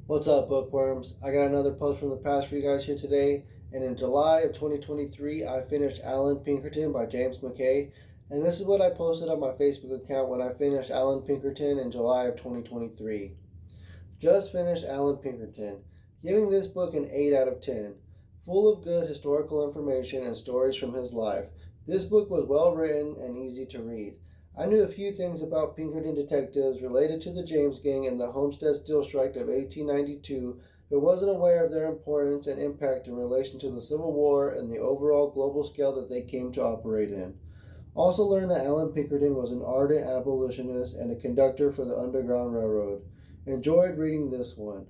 What's up, bookworms? I got another post from the past for you guys here today. And in July of 2023, I finished Allan Pinkerton by James Mackay. And this is what I posted on my Facebook account when I finished Allan Pinkerton in July of 2023. Just finished Allan Pinkerton, giving this book an 8 out of 10. Full of good historical information and stories from his life. This book was well written and easy to read. I knew a few things about Pinkerton detectives related to the James Gang and the Homestead Steel Strike of 1892, but wasn't aware of their importance and impact in relation to the Civil War and the overall global scale that they came to operate in. Also learned that Allan Pinkerton was an ardent abolitionist and a conductor for the Underground Railroad. Enjoyed reading this one.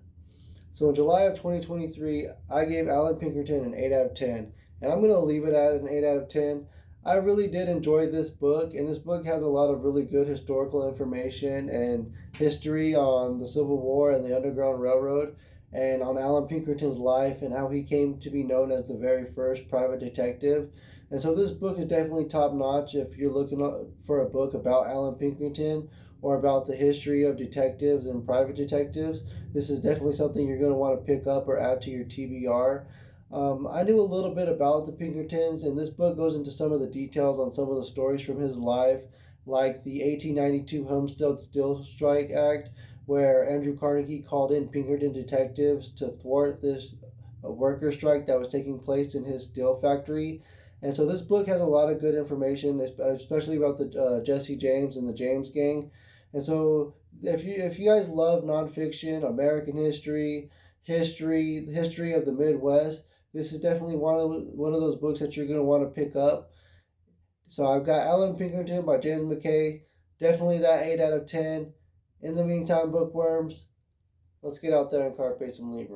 So in July of 2023, I gave Allan Pinkerton an 8 out of 10, and I'm going to leave it at an 8 out of 10. I really did enjoy this book, and this book has a lot of really good historical information and history on the Civil War and the Underground Railroad, and on Allan Pinkerton's life and how he came to be known as the very first private detective. And so this book is definitely top notch if you're looking for a book about Allan Pinkerton or about the history of detectives and private detectives. This is definitely something you're going to want to pick up or add to your TBR. I knew a little bit about the Pinkertons, and this book goes into some of the details on some of the stories from his life, like the 1892 Homestead Steel Strike Act, where Andrew Carnegie called in Pinkerton detectives to thwart this worker strike that was taking place in his steel factory. And so this book has a lot of good information, especially about the Jesse James and the James Gang. And so if you guys love nonfiction, American history of the Midwest, this is definitely one of those books that you're going to want to pick up. So I've got Allan Pinkerton by James Mackay. Definitely that 8 out of 10. In the meantime, bookworms, let's get out there and carpe some libra.